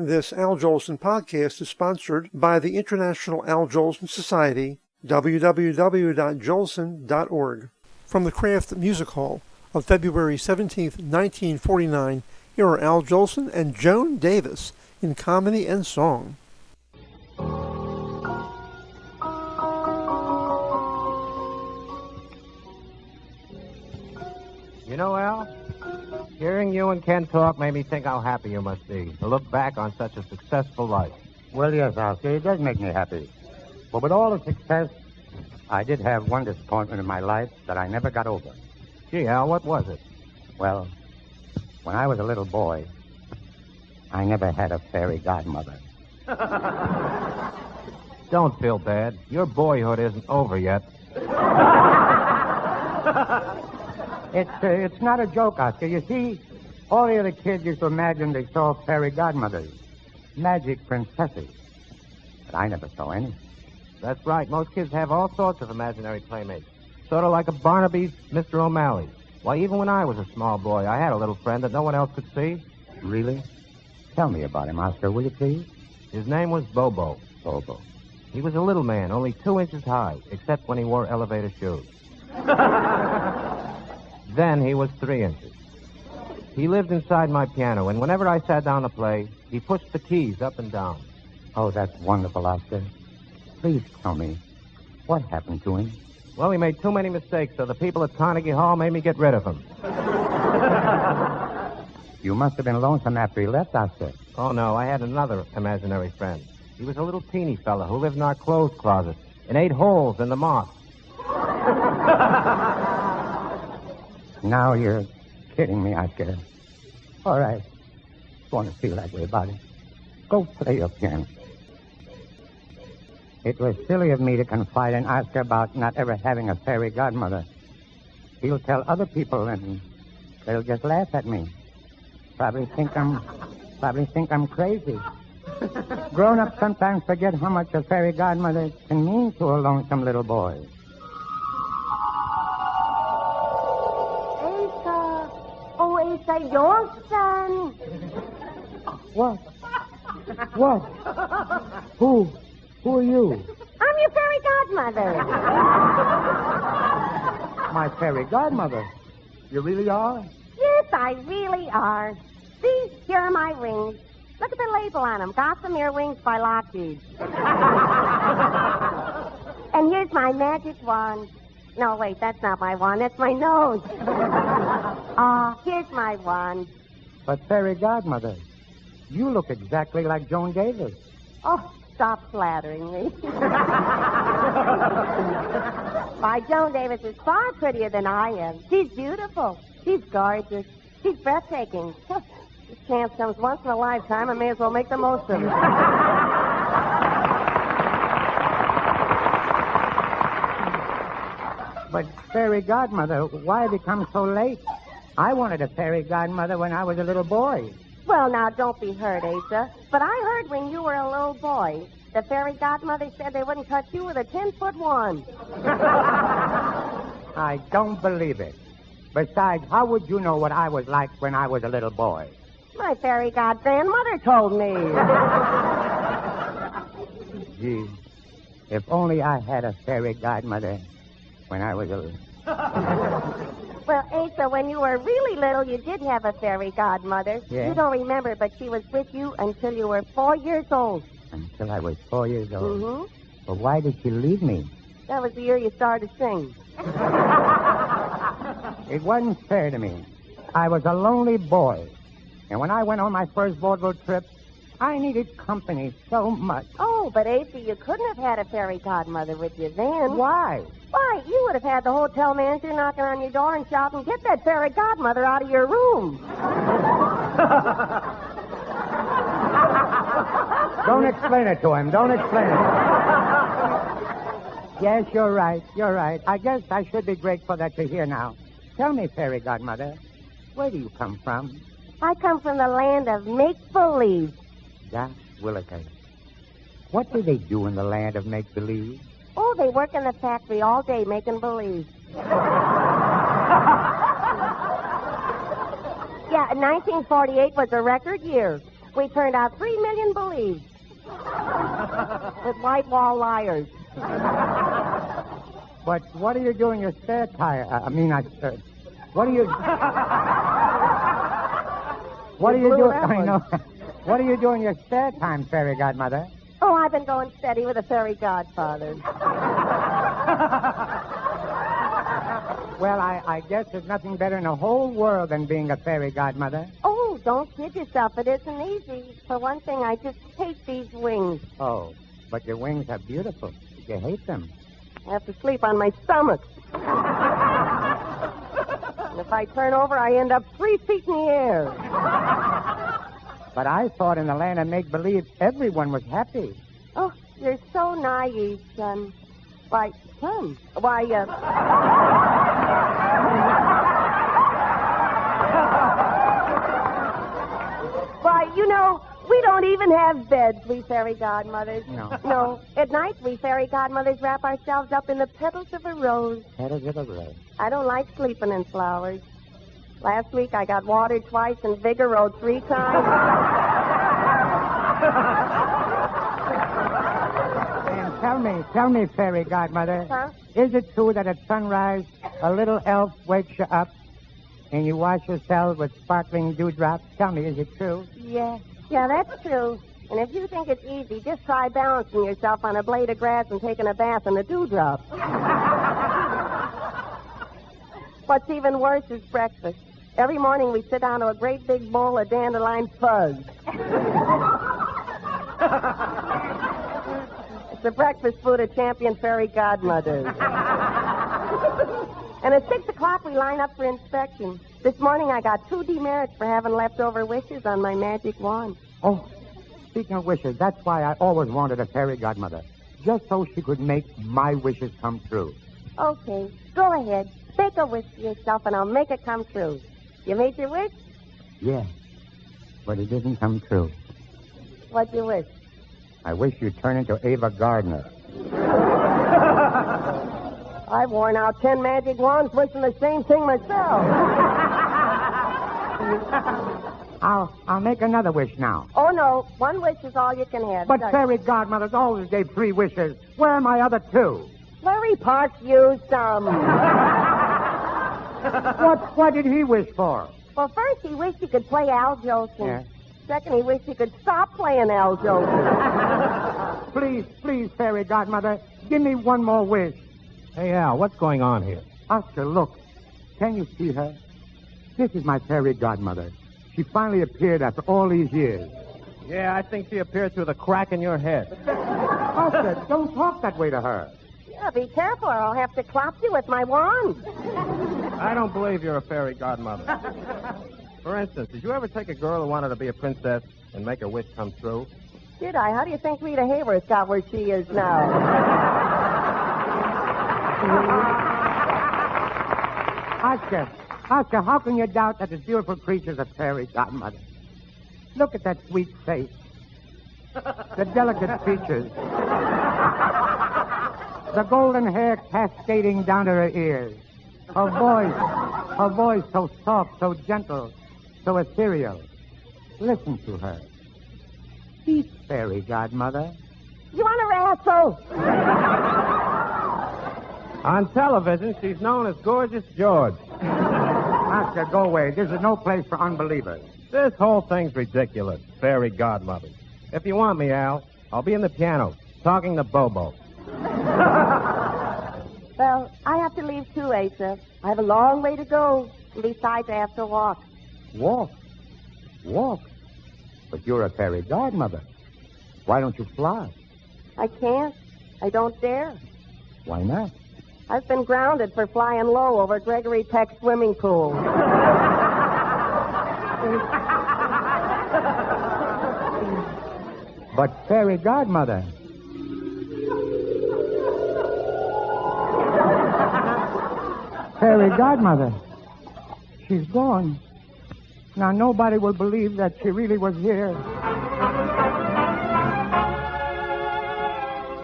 This Al Jolson podcast is sponsored by the International Al Jolson Society, www.jolson.org. From the Kraft Music Hall of February 17, 1949, here are Al Jolson and Joan Davis in comedy and song. You know, Al, hearing you and Ken talk made me think how happy you must be to look back on such a successful life. Well, yes, Oscar, it does make me happy. But with all the success, I did have one disappointment in my life that I never got over. Gee, Al, what was it? Well, when I was a little boy, I never had a fairy godmother. Don't feel bad. Your boyhood isn't over yet. It's not a joke, Oscar. You see, all the other kids used to imagine they saw fairy godmothers, magic princesses. But I never saw any. That's right. Most kids have all sorts of imaginary playmates. Sort of like a Barnaby's Mr. O'Malley. Why, even when I was a small boy, I had a little friend that no one else could see. Really? Tell me about him, Oscar, will you please? His name was Bobo. Bobo. He was a little man, only 2 inches high, except when he wore elevator shoes. Then he was 3 inches. He lived inside my piano, and whenever I sat down to play, he pushed the keys up and down. Oh, that's wonderful, Oscar. Please tell me, what happened to him? Well, he made too many mistakes, so the people at Carnegie Hall made me get rid of him. You must have been lonesome after he left, Oscar. Oh, no, I had another imaginary friend. He was a little teeny fella who lived in our clothes closet and ate holes in the moss. Now you're kidding me, Oscar. All right. Just want to feel that way about it. Go play your piano. It was silly of me to confide in Oscar about not ever having a fairy godmother. He'll tell other people and they'll just laugh at me. Probably think I'm crazy. Grown-ups sometimes forget how much a fairy godmother can mean to a lonesome little boy. Asa, your son. What? What? Who are you? I'm your fairy godmother. My fairy godmother? You really are? Yes, I really are. See, here are my rings. Look at the label on them. Gossamer Rings by Lockheed. And here's my magic wand. No, wait, that's not my wand. That's my nose. Here's my wand. But fairy godmother, you look exactly like Joan Davis. Oh, stop flattering me. Why, Joan Davis is far prettier than I am. She's beautiful. She's gorgeous. She's breathtaking. This chance comes once in a lifetime. I may as well make the most of it. But fairy godmother, why become so late? I wanted a fairy godmother when I was a little boy. Well, now, don't be hurt, Asa. But I heard when you were a little boy, the fairy godmother said they wouldn't touch you with a 10-foot wand. I don't believe it. Besides, how would you know what I was like when I was a little boy? My fairy godgrandmother told me. Gee, if only I had a fairy godmother when I was a little... Well, Asa, when you were really little, you did have a fairy godmother. Yeah? You don't remember, but she was with you until you were 4 years old. Until I was 4 years old? Mm-hmm. But why did she leave me? That was the year you started to sing. It wasn't fair to me. I was a lonely boy. And when I went on my first vaudeville trip, I needed company so much. Oh, but Asa, you couldn't have had a fairy godmother with you then. Why? Why, you would have had the hotel manager knocking on your door and shouting, "Get that fairy godmother out of your room." Don't explain it to him. Don't explain it. Yes, you're right. You're right. I guess I should be grateful that you're here now. Tell me, fairy godmother, where do you come from? I come from the land of make-believe. Gosh, Willikers. What do they do in the land of make-believe? Oh, they work in the factory all day making believe. Yeah, 1948 was a record year. We turned out 3 million bullies. With white wall liars. But what do you do in your spare time? What do you... What do you do? I know. What do you do in your spare time, fairy godmother? Oh, I've been going steady with a fairy godfather. Well, I guess there's nothing better in the whole world than being a fairy godmother. Oh, don't kid yourself. It isn't easy. For one thing, I just hate these wings. Oh, but your wings are beautiful. You hate them. I have to sleep on my stomach. And if I turn over, I end up 3 feet in the air. But I thought in the land of make-believe everyone was happy. Oh, you're so naive, son. Why, son, why, Why, you know, we don't even have beds, we fairy godmothers. No. No. At night, we fairy godmothers wrap ourselves up in the petals of a rose. Petals of a rose. I don't like sleeping in flowers. Last week, I got watered twice and Vigor rode 3 times. And tell me, fairy godmother, Huh? is it true that at sunrise a little elf wakes you up and you wash yourself with sparkling dewdrops? Tell me, is it true? Yeah, that's true. And if you think it's easy, just try balancing yourself on a blade of grass and taking a bath in the dewdrop. What's even worse is breakfast. Every morning we sit down to a great big bowl of dandelion fuzz. It's the breakfast food of champion fairy godmothers. And at 6 o'clock we line up for inspection. This morning I got 2 demerits for having leftover wishes on my magic wand. Oh, speaking of wishes, that's why I always wanted a fairy godmother. Just so she could make my wishes come true. Okay, go ahead. Make a wish for yourself and I'll make it come true. You made your wish? Yeah, but it didn't come true. What'd you wish? I wish you'd turn into Ava Gardner. I've worn out 10 magic wands wishing the same thing myself. I'll make another wish now. Oh, no. 1 wish is all you can have. But Sorry. fairy godmothers always gave 3 wishes. Where are my other 2? Larry Parks used some. What did he wish for? Well, first he wished he could play Al Jolson. Yeah. Second, he wished he could stop playing Al Jolson. Please, fairy godmother, give me 1 more wish. Hey, Al, what's going on here? Oscar, look. Can you see her? This is my fairy godmother. She finally appeared after all these years. Yeah, I think she appeared through the crack in your head. Oscar, don't talk that way to her. Yeah, be careful or I'll have to clop you with my wand. I don't believe you're a fairy godmother. For instance, did you ever take a girl who wanted to be a princess and make her wish come true? Did I? How do you think Rita Hayworth got where she is now? Oscar, how can you doubt that this beautiful creature's a fairy godmother? Look at that sweet face. The delicate features. The golden hair cascading down to her ears. Her voice so soft, so gentle, so ethereal. Listen to her. Speak, fairy godmother. You want a wrestle? On television, she's known as Gorgeous George. Oscar, go away. This is no place for unbelievers. This whole thing's ridiculous, fairy godmother. If you want me, Al, I'll be in the piano, talking to Bobo. Well, I have to leave too, Asa. I have a long way to go. And besides, I have to walk. Walk? But you're a fairy godmother. Why don't you fly? I can't. I don't dare. Why not? I've been grounded for flying low over Gregory Peck's swimming pool. But fairy godmother. Fairy godmother. She's gone. Now nobody will believe that she really was here.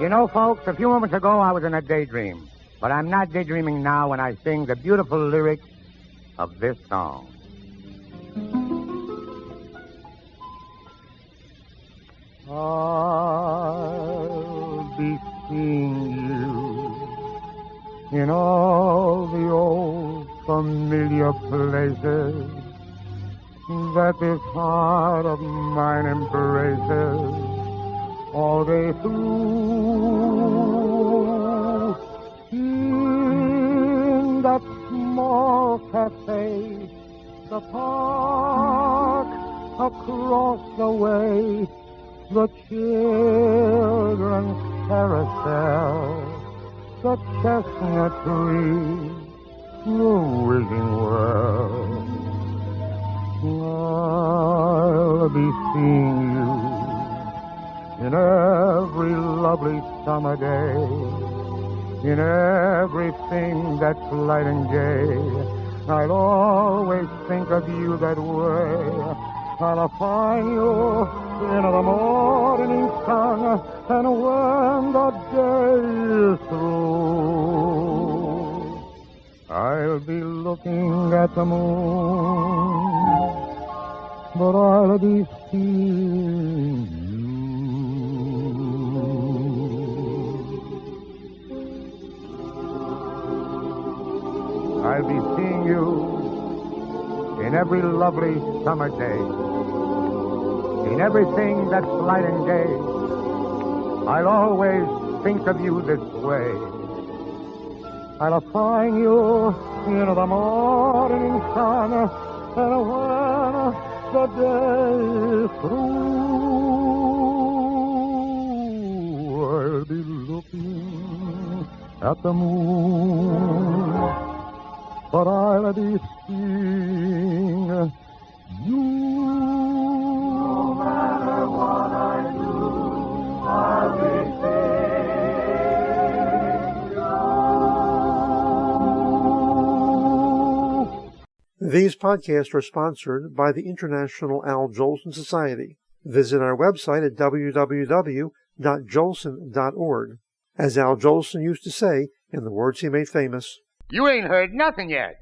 You know, folks, a few moments ago I was in a daydream. But I'm not daydreaming now when I sing the beautiful lyrics of this song. I'll be seeing you in all the old familiar places that this heart of mine embraces all day through. In that small cafe, the park across the way, the children's carousel, the chestnut tree, the whizzing world. I'll be seeing you in every lovely summer day, in everything that's light and gay. I'll always think of you that way. I'll find you in the morning sun, and when the day is through, I'll be looking at the moon, but I'll be seeing you. I'll be seeing you in every lovely summer day, in everything that's light and gay. I'll always think of you this way. I'll find you in the morning sun, and when the day is through, I'll be looking at the moon, but I'll be seeing you. No matter what I do, I'll be seeing you. These podcasts are sponsored by the International Al Jolson Society. Visit our website at www.jolson.org. As Al Jolson used to say, in the words he made famous, You ain't heard nothing yet.